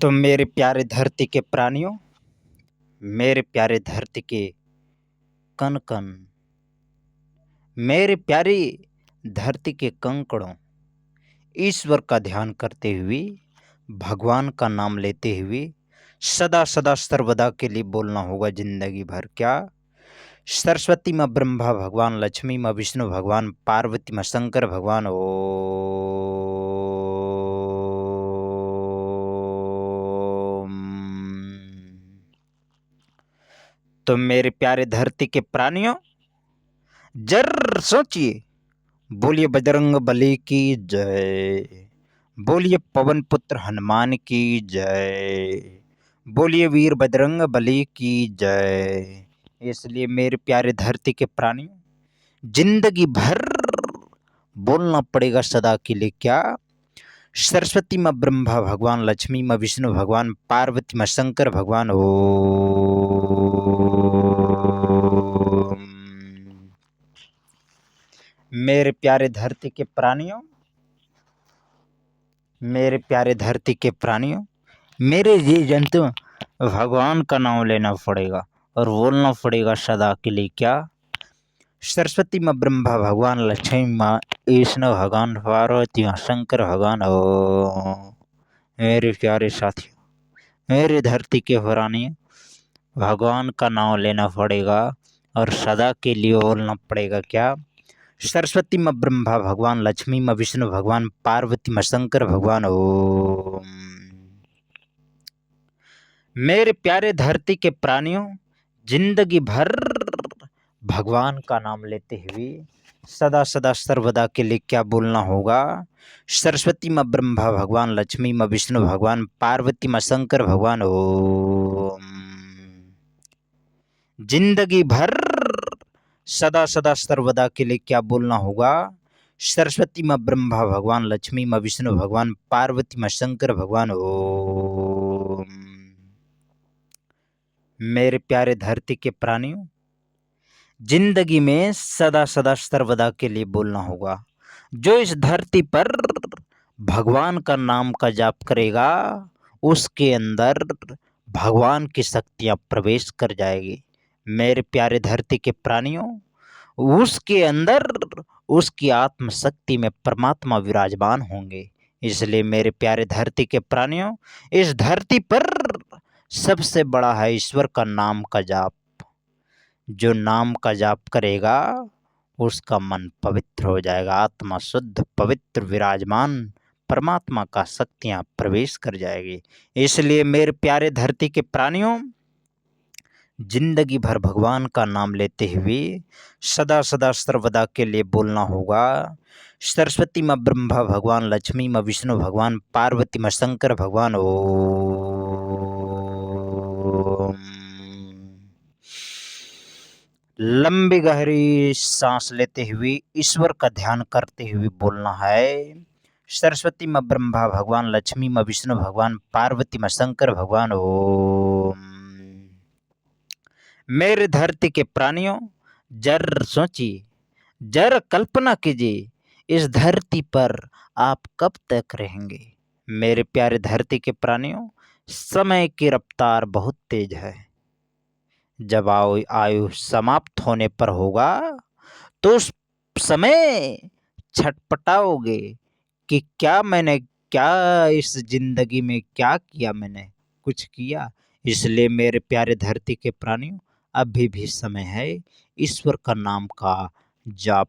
तो मेरे प्यारे धरती के प्राणियों, मेरे प्यारे धरती के कण कण, मेरे प्यारी धरती के कंकड़ों, ईश्वर का ध्यान करते हुए, भगवान का नाम लेते हुए सदा सदा सर्वदा के लिए बोलना होगा जिंदगी भर। क्या? सरस्वती माँ ब्रह्मा भगवान, लक्ष्मी माँ विष्णु भगवान, पार्वती माँ शंकर भगवान। ओ तो मेरे प्यारे धरती के प्राणियों, जर सोचिए, बोलिए बजरंग बली की जय, बोलिए पवन पुत्र हनुमान की जय, बोलिए वीर बजरंग बली की जय। इसलिए मेरे प्यारे धरती के प्राणियों, जिंदगी भर बोलना पड़ेगा सदा के लिए। क्या? सरस्वती माँ ब्रह्मा भगवान, लक्ष्मी माँ विष्णु भगवान, पार्वती माँ शंकर भगवान। ओ मेरे प्यारे धरती के प्राणियों, मेरे प्यारे धरती के प्राणियों, मेरे ये जंतु, भगवान का नाम लेना पड़ेगा और बोलना पड़ेगा सदा के लिए। क्या? सरस्वती माँ ब्रह्मा भगवान, लक्ष्मी माँ विष्णु भगवान, पार्वती माँ शंकर भगवान। ओ मेरे प्यारे साथियों, मेरे धरती के प्राणियों, भगवान का नाम लेना पड़ेगा और सदा के लिए बोलना पड़ेगा। क्या? सरस्वती माँ ब्रह्मा भगवान, लक्ष्मी माँ विष्णु भगवान, पार्वती माँ शंकर भगवान। ओम मेरे प्यारे धरती के प्राणियों, जिंदगी भर भगवान का नाम लेते हुए सदा सदा सर्वदा के लिए क्या बोलना होगा? सरस्वती माँ ब्रह्मा भगवान, लक्ष्मी माँ विष्णु भगवान, पार्वती माँ शंकर भगवान। ओम जिंदगी भर सदा सदा सर्वदा के लिए क्या बोलना होगा? सरस्वती माँ ब्रह्मा भगवान, लक्ष्मी माँ विष्णु भगवान, पार्वती माँ शंकर भगवान। ओम मेरे प्यारे धरती के प्राणियों, जिंदगी में सदा सदा सर्वदा के लिए बोलना होगा। जो इस धरती पर भगवान का नाम का जाप करेगा, उसके अंदर भगवान की शक्तियां प्रवेश कर जाएगी। मेरे प्यारे धरती के प्राणियों, उसके अंदर उसकी आत्मशक्ति में परमात्मा विराजमान होंगे। इसलिए मेरे प्यारे धरती के प्राणियों, इस धरती पर सबसे बड़ा है ईश्वर का नाम का जाप। जो नाम का जाप करेगा, उसका मन पवित्र हो जाएगा, आत्मा शुद्ध पवित्र विराजमान परमात्मा का शक्तियां प्रवेश कर जाएगी। इसलिए मेरे प्यारे धरती के प्राणियों, जिंदगी भर भगवान का नाम लेते हुए सदा सदा सर्वदा के लिए बोलना होगा। सरस्वती माँ ब्रह्मा भगवान, लक्ष्मी माँ विष्णु भगवान, पार्वती माँ शंकर भगवान। ओम लंबी गहरी सांस लेते हुए ईश्वर का ध्यान करते हुए बोलना है। सरस्वती माँ ब्रह्मा भगवान, लक्ष्मी माँ विष्णु भगवान, पार्वती माँ शंकर भगवान। ओम मेरे धरती के प्राणियों, जर सोचिए, जर कल्पना कीजिए, इस धरती पर आप कब तक रहेंगे? मेरे प्यारे धरती के प्राणियों, समय की रफ्तार बहुत तेज है। जब आयु समाप्त होने पर होगा, तो उस समय छटपटाओगे कि क्या इस जिंदगी में क्या किया मैंने? कुछ किया? इसलिए मेरे प्यारे धरती के प्राणियों, अभी भी समय है। ईश्वर का नाम का जाप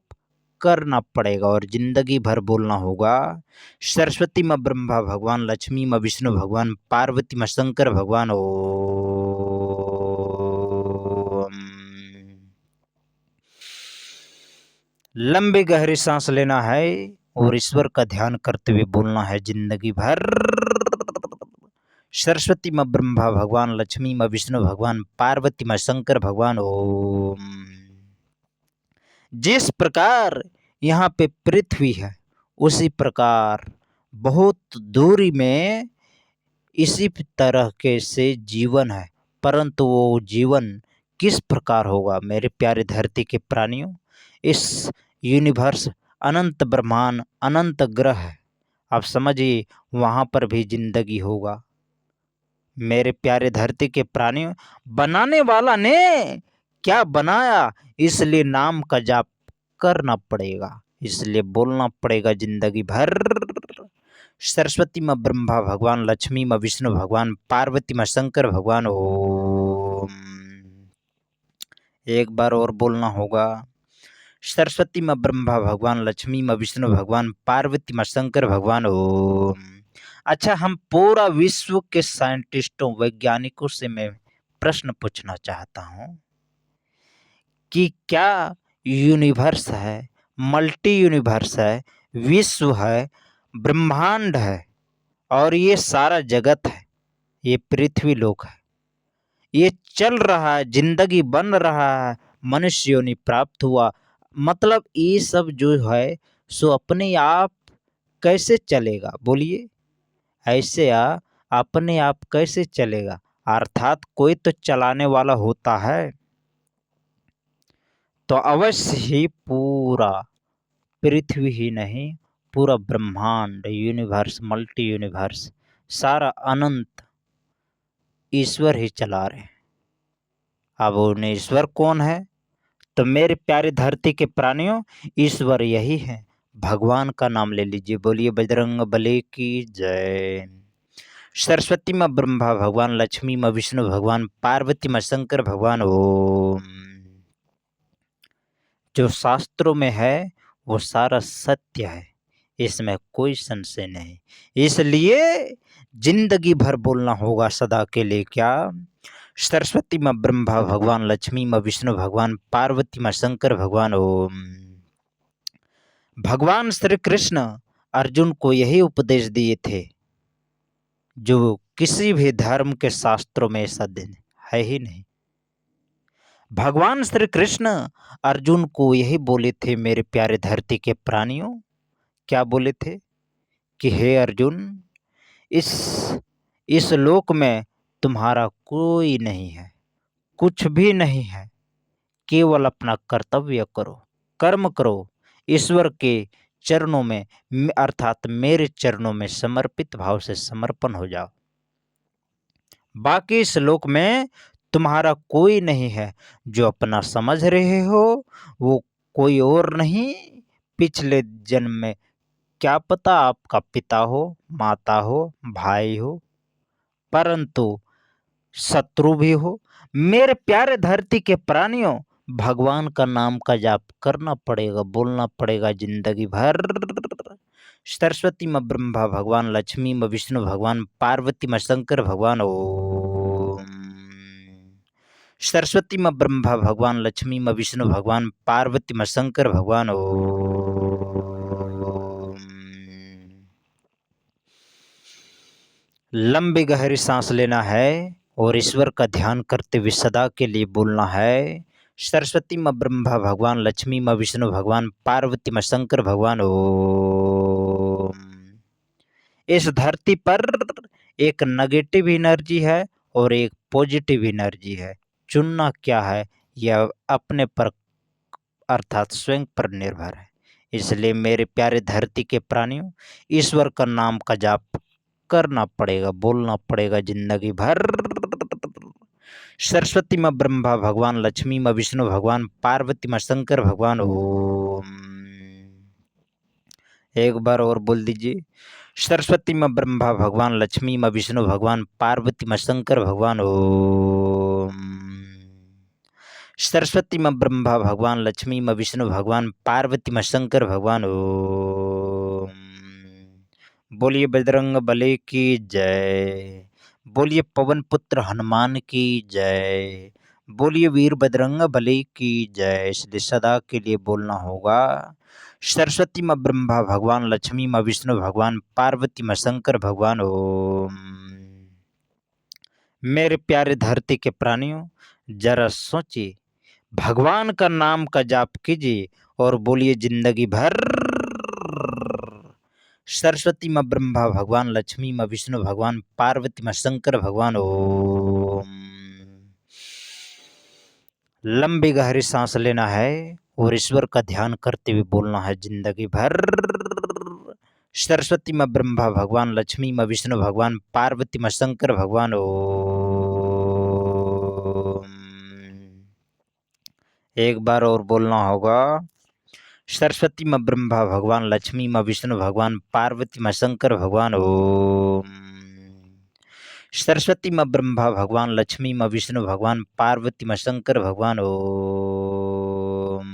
करना पड़ेगा और जिंदगी भर बोलना होगा। सरस्वती माँ ब्रह्मा भगवान, लक्ष्मी माँ विष्णु भगवान, पार्वती माँ शंकर भगवान। ओम लंबी गहरी सांस लेना है और ईश्वर का ध्यान करते हुए बोलना है जिंदगी भर। सरस्वती माँ ब्रह्मा भगवान, लक्ष्मी माँ विष्णु भगवान, पार्वती माँ शंकर भगवान। ओम जिस प्रकार यहाँ पे पृथ्वी है, उसी प्रकार बहुत दूरी में इसी तरह के से जीवन है, परंतु वो जीवन किस प्रकार होगा? मेरे प्यारे धरती के प्राणियों, इस यूनिवर्स अनंत ब्रह्मांड, अनंत ग्रह है। आप समझिए, वहाँ पर भी जिंदगी होगा। मेरे प्यारे धरती के प्राणियों, बनाने वाला ने क्या बनाया, इसलिए नाम का जाप करना पड़ेगा, इसलिए बोलना पड़ेगा जिंदगी भर। सरस्वती माँ ब्रह्मा भगवान, लक्ष्मी माँ विष्णु भगवान, पार्वती माँ शंकर भगवान। ओम। एक बार और बोलना होगा। सरस्वती माँ ब्रह्मा भगवान, लक्ष्मी माँ विष्णु भगवान, पार्वती माँ शंकर भगवान। ओम। अच्छा, हम पूरा विश्व के साइंटिस्टों, वैज्ञानिकों से मैं प्रश्न पूछना चाहता हूँ कि क्या यूनिवर्स है, मल्टी यूनिवर्स है, विश्व है, ब्रह्मांड है और ये सारा जगत है, ये पृथ्वी लोक है, ये चल रहा है, जिंदगी बन रहा है, मनुष्य योनि प्राप्त हुआ, मतलब ये सब जो है सो अपने आप कैसे चलेगा, बोलिए। ऐसे अपने आप कैसे चलेगा, अर्थात कोई तो चलाने वाला होता है। तो अवश्य ही पूरा पृथ्वी ही नहीं, पूरा ब्रह्मांड, यूनिवर्स, मल्टी यूनिवर्स, सारा अनंत ईश्वर ही चला रहे हैं। अब उन्हें ईश्वर कौन है, तो मेरे प्यारे धरती के प्राणियों, ईश्वर यही है। भगवान का नाम ले लीजिए, बोलिए बजरंग बली की जय। सरस्वती माँ ब्रह्मा भगवान, लक्ष्मी माँ विष्णु भगवान, पार्वती माँ शंकर भगवान। ओम। जो शास्त्रों में है वो सारा सत्य है, इसमें कोई संशय नहीं, इसलिए जिंदगी भर बोलना होगा सदा के लिए क्या। सरस्वती माँ ब्रह्मा भगवान, लक्ष्मी माँ विष्णु भगवान, पार्वती माँ शंकर भगवान। ओम। भगवान श्री कृष्ण अर्जुन को यही उपदेश दिए थे, जो किसी भी धर्म के शास्त्रों में ऐसा दिन है ही नहीं। भगवान श्री कृष्ण अर्जुन को यही बोले थे, मेरे प्यारे धरती के प्राणियों, क्या बोले थे कि हे अर्जुन, इस इस लोक में तुम्हारा कोई नहीं है, कुछ भी नहीं है, केवल अपना कर्तव्य करो, कर्म करो, ईश्वर के चरणों में अर्थात मेरे चरणों में समर्पित भाव से समर्पण हो जाओ। बाकी श्लोक में तुम्हारा कोई नहीं है, जो अपना समझ रहे हो वो कोई और नहीं, पिछले जन्म में क्या पता आपका पिता हो, माता हो, भाई हो, परंतु शत्रु भी हो। मेरे प्यारे धरती के प्राणियों, भगवान का नाम का जाप करना पड़ेगा, बोलना पड़ेगा जिंदगी भर। सरस्वती माँ ब्रह्मा भगवान, लक्ष्मी माँ विष्णु भगवान, पार्वती माँ शंकर भगवान। ओम। सरस्वती माँ ब्रह्मा भगवान, लक्ष्मी माँ विष्णु भगवान, पार्वती माँ शंकर भगवान। ओम। लंबी गहरी सांस लेना है और ईश्वर का ध्यान करते हुए सदा के लिए बोलना है। सरस्वती माँ ब्रह्मा भगवान, लक्ष्मी माँ विष्णु भगवान, पार्वती माँ शंकर भगवान। ओम। इस धरती पर एक नेगेटिव एनर्जी है और एक पॉजिटिव एनर्जी है, चुनना क्या है यह अपने पर अर्थात स्वयं पर निर्भर है। इसलिए मेरे प्यारे धरती के प्राणियों, ईश्वर का नाम का जाप करना पड़ेगा, बोलना पड़ेगा जिंदगी भर। सरस्वती माँ ब्रह्मा भगवान, लक्ष्मी माँ विष्णु भगवान, पार्वती माँ शंकर भगवान। ओम। एक बार और बोल दीजिए। सरस्वती माँ ब्रह्मा भगवान, लक्ष्मी माँ विष्णु भगवान, पार्वती माँ शंकर भगवान। ओम। सरस्वती माँ ब्रह्मा भगवान, लक्ष्मी माँ विष्णु भगवान, पार्वती माँ शंकर भगवान। ओम। बोलिए बजरंग बली की जय, बोलिए पवन पुत्र हनुमान की जय, बोलिए वीर बजरंग बली की जय। इसलिए सदा के लिए बोलना होगा। सरस्वती माँ ब्रह्मा भगवान, लक्ष्मी माँ विष्णु भगवान, पार्वती माँ शंकर भगवान। ओम। मेरे प्यारे धरती के प्राणियों, जरा सोचिए, भगवान का नाम का जाप कीजिए और बोलिए जिंदगी भर। सरस्वती माँ ब्रह्मा भगवान, लक्ष्मी माँ विष्णु भगवान, पार्वती माँ शंकर भगवान। ओम। लंबी गहरी सांस लेना है और ईश्वर का ध्यान करते हुए बोलना है जिंदगी भर। सरस्वती माँ ब्रह्मा भगवान, लक्ष्मी माँ विष्णु भगवान, पार्वती माँ शंकर भगवान। ओम। एक बार और बोलना होगा। सरस्वती माँ ब्रह्मा भगवान, लक्ष्मी माँ विष्णु भगवान, पार्वती माँ शंकर भगवान। ओम। सरस्वती माँ ब्रह्मा भगवान, लक्ष्मी माँ विष्णु भगवान, पार्वती माँ शंकर भगवान। ओम।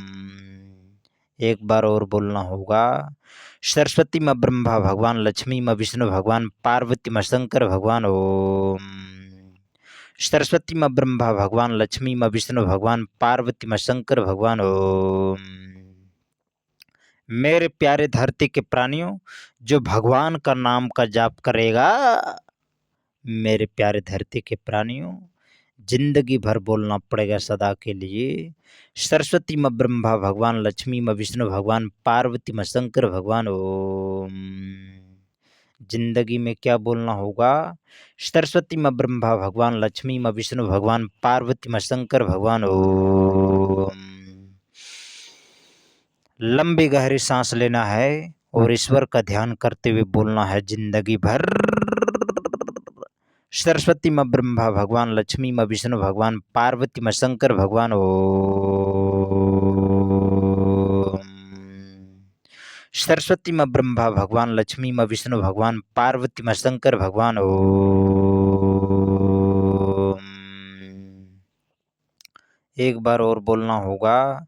एक बार और बोलना होगा। सरस्वती माँ ब्रह्मा भगवान, लक्ष्मी माँ विष्णु भगवान, पार्वती माँ शंकर भगवान। ओम। सरस्वती माँ ब्रह्मा भगवान, लक्ष्मी माँ विष्णु भगवान, पार्वती माँ शंकर भगवान। ओम। मेरे प्यारे धरती के प्राणियों, जो भगवान का नाम का जाप करेगा, मेरे प्यारे धरती के प्राणियों, जिंदगी भर बोलना पड़ेगा सदा के लिए। सरस्वती माँ ब्रह्मा भगवान, लक्ष्मी माँ विष्णु भगवान, पार्वती माँ शंकर भगवान। ओम। जिंदगी में क्या बोलना होगा? सरस्वती माँ ब्रह्मा भगवान, लक्ष्मी माँ विष्णु भगवान, पार्वती माँ शंकर भगवान। ओम। लंबी गहरी सांस लेना है और ईश्वर का ध्यान करते हुए बोलना है जिंदगी भर। सरस्वती माँ ब्रह्मा भगवान, लक्ष्मी माँ विष्णु भगवान, पार्वती माँ शंकर भगवान। ओम। सरस्वती माँ ब्रह्मा भगवान, लक्ष्मी माँ विष्णु भगवान, पार्वती माँ शंकर भगवान। ओम। एक बार और बोलना होगा।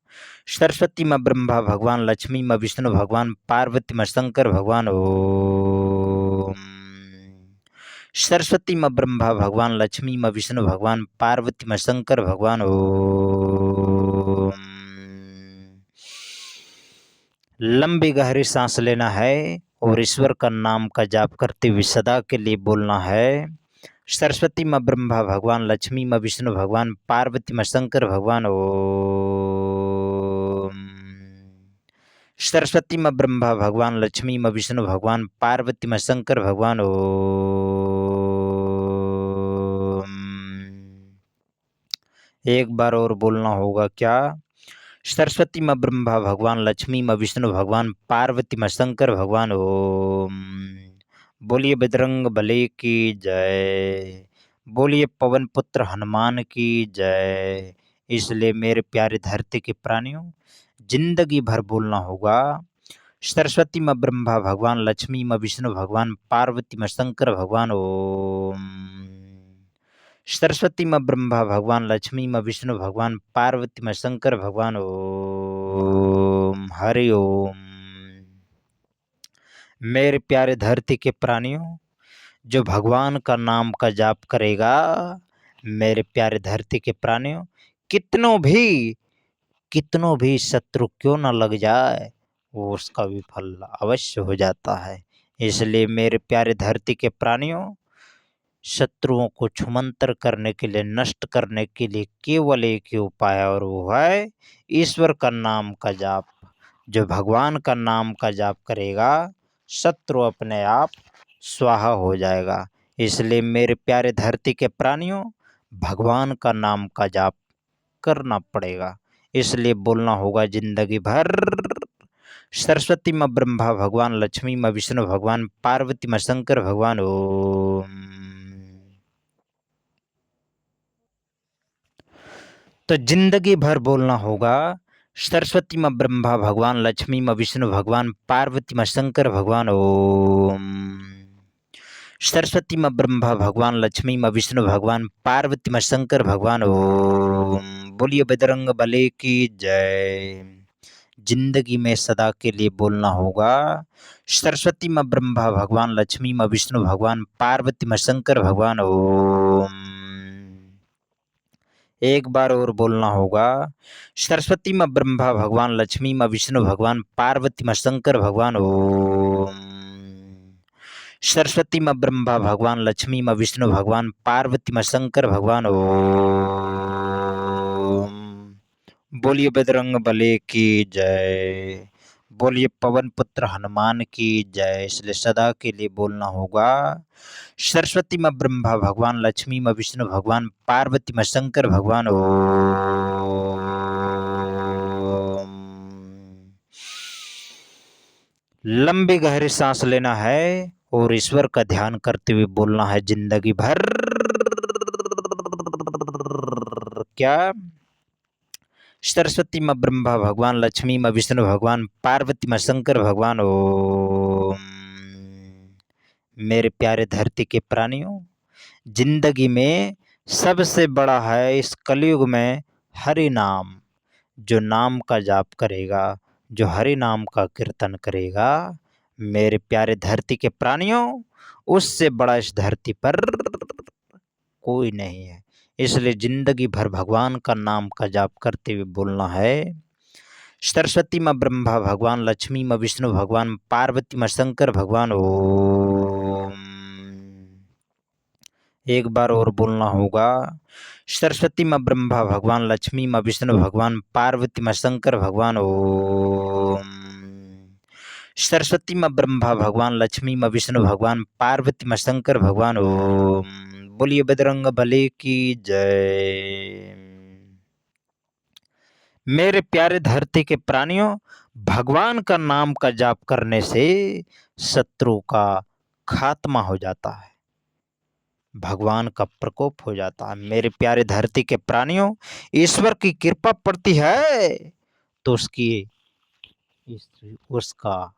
सरस्वती माँ ब्रह्मा भगवान, लक्ष्मी माँ विष्णु भगवान, पार्वती माँ शंकर भगवान। ओम। सरस्वती माँ ब्रह्मा भगवान, लक्ष्मी माँ विष्णु भगवान, पार्वती माँ शंकर भगवान। ओम। लंबी गहरी सांस लेना है और ईश्वर का नाम का जाप करते हुए सदा के लिए बोलना है। सरस्वती माँ ब्रह्मा भगवान, लक्ष्मी माँ विष्णु भगवान, पार्वती माँ शंकर भगवान। ओम। सरस्वती माँ ब्रह्मा भगवान, लक्ष्मी माँ विष्णु भगवान, पार्वती माँ शंकर भगवान। ओम। एक बार और बोलना होगा क्या? सरस्वती माँ ब्रह्मा भगवान, लक्ष्मी माँ विष्णु भगवान, पार्वती माँ शंकर भगवान। ओम। बोलिए बजरंग बली की जय, बोलिए पवन पुत्र हनुमान की जय। इसलिए मेरे प्यारे धरती के प्राणियों, जिंदगी भर बोलना होगा। सरस्वती माँ ब्रह्मा भगवान, लक्ष्मी माँ विष्णु भगवान, पार्वती माँ शंकर भगवान। ओम। सरस्वती माँ ब्रह्मा भगवान, लक्ष्मी माँ विष्णु भगवान, पार्वती माँ शंकर भगवान। ओम। हरि ओम। मेरे प्यारे धरती के प्राणियों, जो भगवान का नाम का जाप करेगा, मेरे प्यारे धरती के प्राणियों, कितनों भी शत्रु क्यों न लग जाए, वो उसका विफल अवश्य हो जाता है। इसलिए मेरे प्यारे धरती के प्राणियों, शत्रुओं को छुमंतर करने के लिए, नष्ट करने के लिए केवल एक ही उपाय है, और वो है ईश्वर का नाम का जाप। जो भगवान का नाम का जाप करेगा, शत्रु अपने आप स्वाहा हो जाएगा। इसलिए मेरे प्यारे धरती के प्राणियों, भगवान का नाम का जाप करना पड़ेगा। इसलिए बोलना होगा जिंदगी भर। सरस्वती माँ ब्रह्मा भगवान, लक्ष्मी माँ विष्णु भगवान, पार्वती माँ शंकर भगवान। ओम। तो जिंदगी भर बोलना होगा। सरस्वती माँ ब्रह्मा भगवान, लक्ष्मी माँ विष्णु भगवान, पार्वती माँ शंकर भगवान। ओम। सरस्वती माँ ब्रह्मा भगवान, लक्ष्मी माँ विष्णु भगवान, पार्वती माँ शंकर भगवान। ओम। बोलिए बजरंग बली की जय। जिंदगी में सदा के लिए बोलना होगा। सरस्वती माँ ब्रह्मा भगवान, लक्ष्मी माँ विष्णु भगवान, पार्वती माँ शंकर भगवान। ओम। एक बार और बोलना होगा। सरस्वती माँ ब्रह्मा भगवान, लक्ष्मी माँ विष्णु भगवान, पार्वती माँ शंकर भगवान। ओम। सरस्वती माँ ब्रह्मा भगवान, लक्ष्मी माँ विष्णु भगवान, पार्वती माँ शंकर भगवान। ओम। बोलिए बजरंग बली की जय, बोलिए पवन पुत्र हनुमान की जय। इसलिए सदा के लिए बोलना होगा। सरस्वती माँ ब्रह्मा भगवान, लक्ष्मी माँ विष्णु भगवान, पार्वती माँ शंकर भगवान। ओम। लंबी गहरी सांस लेना है और ईश्वर का ध्यान करते हुए बोलना है जिंदगी भर। क्या? सरस्वती माँ ब्रह्मा भगवान, लक्ष्मी माँ विष्णु भगवान, पार्वती माँ शंकर भगवान। ओम। मेरे प्यारे धरती के प्राणियों, जिंदगी में सबसे बड़ा है इस कलयुग में हरि नाम। जो नाम का जाप करेगा, जो हरि नाम का कीर्तन करेगा, मेरे प्यारे धरती के प्राणियों, उससे बड़ा इस धरती पर कोई नहीं है। इसलिए जिंदगी भर भगवान का नाम का जाप करते हुए बोलना है सरस्वती माँ ब्रह्मा भगवान, लक्ष्मी माँ विष्णु भगवान, पार्वती माँ शंकर भगवान। ओम। एक बार और बोलना होगा सरस्वती माँ ब्रह्मा भगवान, लक्ष्मी माँ विष्णु भगवान, पार्वती माँ शंकर भगवान। ओम। सरस्वती माँ ब्रह्मा भगवान, लक्ष्मी माँ विष्णु भगवान, पार्वती माँ शंकर भगवान। ओम। बोलिए बजरंग बली की जय। मेरे प्यारे धरती के प्राणियों, भगवान का नाम का जाप करने से शत्रु का खात्मा हो जाता है, भगवान का प्रकोप हो जाता है। मेरे प्यारे धरती के प्राणियों, ईश्वर की कृपा पड़ती है तो उसका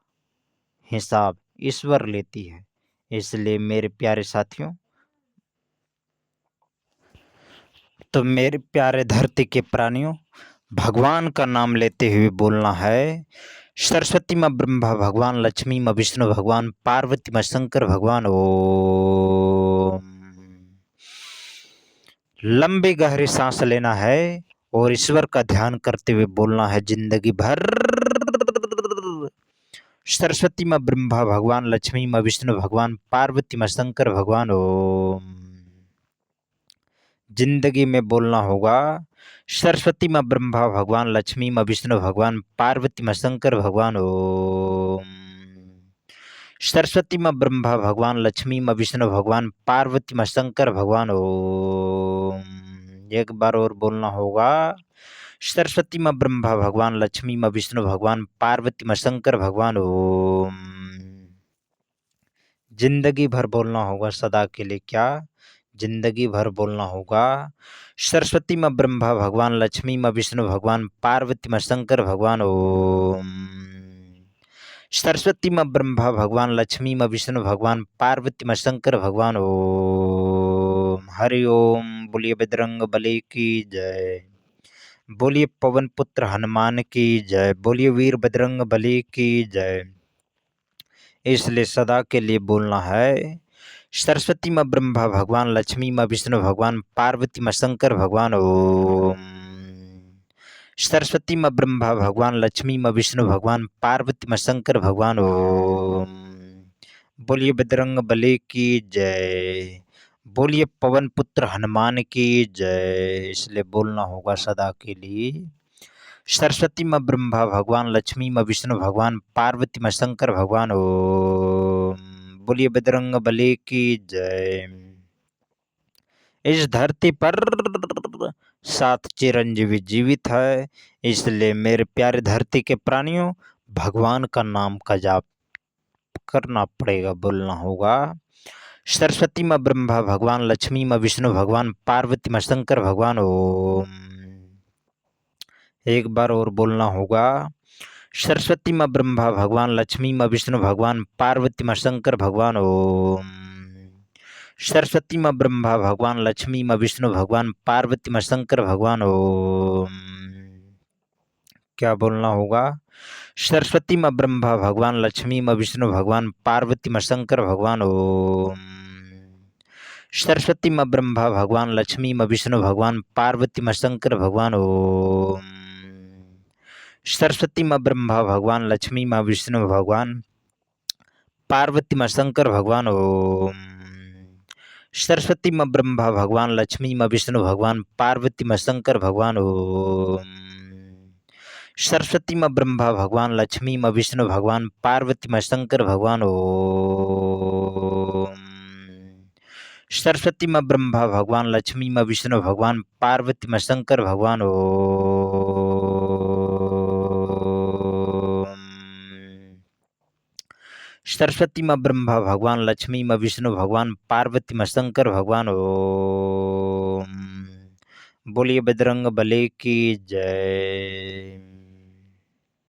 हिसाब ईश्वर लेती है। इसलिए मेरे प्यारे साथियों, तो मेरे प्यारे धरती के प्राणियों, भगवान का नाम लेते हुए बोलना है सरस्वती माँ ब्रह्मा भगवान, लक्ष्मी माँ विष्णु भगवान, पार्वती माँ शंकर भगवान। ओम। लंबी गहरी सांस लेना है और ईश्वर का ध्यान करते हुए बोलना है जिंदगी भर सरस्वती माँ ब्रह्मा भगवान, लक्ष्मी माँ विष्णु भगवान, पार्वती माँ शंकर भगवान। ओम। जिंदगी में बोलना होगा सरस्वती माँ ब्रह्मा भगवान, लक्ष्मी माँ विष्णु भगवान, पार्वती माँ शंकर भगवान। ओम। सरस्वती माँ ब्रह्मा भगवान, लक्ष्मी माँ विष्णु भगवान, पार्वती माँ शंकर भगवान। ओम। एक बार और बोलना होगा सरस्वती माँ ब्रह्मा भगवान, लक्ष्मी माँ विष्णु भगवान, पार्वती माँ शंकर भगवान। ओम। जिंदगी भर बोलना होगा सदा के लिए। क्या? जिंदगी भर बोलना होगा सरस्वती माँ ब्रह्मा भगवान, लक्ष्मी माँ विष्णु भगवान, पार्वती माँ शंकर भगवान। ओम। सरस्वती माँ ब्रह्मा भगवान, लक्ष्मी माँ विष्णु भगवान, पार्वती माँ शंकर भगवान। ओम। हरि ओम। बोलिए बजरंग बली की जय। बोलिए पवन पुत्र हनुमान की जय। बोलिए वीर बजरंग बली की जय। इसलिए सदा के लिए बोलना है सरस्वती माँ ब्रह्मा भगवान, लक्ष्मी माँ विष्णु भगवान, पार्वती माँ शंकर भगवान। ओम। सरस्वती माँ ब्रह्मा भगवान, लक्ष्मी माँ विष्णु भगवान, पार्वती माँ शंकर भगवान। ओम। बोलिए बजरंग बली की जय। बोलिए पवन पुत्र हनुमान की जय। इसलिए बोलना होगा सदा के लिए सरस्वती माँ ब्रह्मा भगवान, लक्ष्मी माँ विष्णु भगवान, पार्वती माँ शंकर भगवान। ओम। बोलिए बजरंग बली की जय। इस धरती पर 7 चिरंजीवी जीवित है, इसलिए मेरे प्यारे धरती के प्राणियों, भगवान का नाम का जाप करना पड़ेगा, बोलना होगा सरस्वती माँ ब्रह्मा भगवान, लक्ष्मी माँ विष्णु भगवान, पार्वती माँ शंकर भगवान। ओम। एक बार और बोलना होगा सरस्वती माँ ब्रह्मा भगवान, लक्ष्मी माँ विष्णु भगवान, पार्वती माँ शंकर भगवान। ओम। सरस्वती माँ ब्रह्मा भगवान, लक्ष्मी माँ विष्णु भगवान, पार्वती माँ शंकर भगवान। ओम। क्या बोलना होगा सरस्वती माँ ब्रह्मा भगवान, लक्ष्मी माँ विष्णु भगवान, पार्वती माँ शंकर भगवान। ओम। सरस्वती माँ ब्रह्मा भगवान, लक्ष्मी माँ विष्णु भगवान, पार्वती माँ शंकर भगवान। ओम। सरस्वती माँ ब्रह्मा भगवान, लक्ष्मी माँ विष्णु भगवान, पार्वती माँ शंकर भगवान। ओम। सरस्वती माँ ब्रह्मा भगवान, लक्ष्मी माँ विष्णु भगवान, पार्वती माँ शंकर भगवान। ओम। सरस्वती माँ ब्रह्मा भगवान, लक्ष्मी माँ विष्णु भगवान, पार्वती माँ शंकर भगवान। ओम। सरस्वती माँ ब्रह्मा भगवान, लक्ष्मी माँ विष्णु भगवान, पार्वती माँ शंकर भगवान। ओम। सरस्वती माँ ब्रह्मा भगवान, लक्ष्मी माँ विष्णु भगवान, पार्वती माँ शंकर भगवान। ओम। बोलिए बजरंग बली की जय।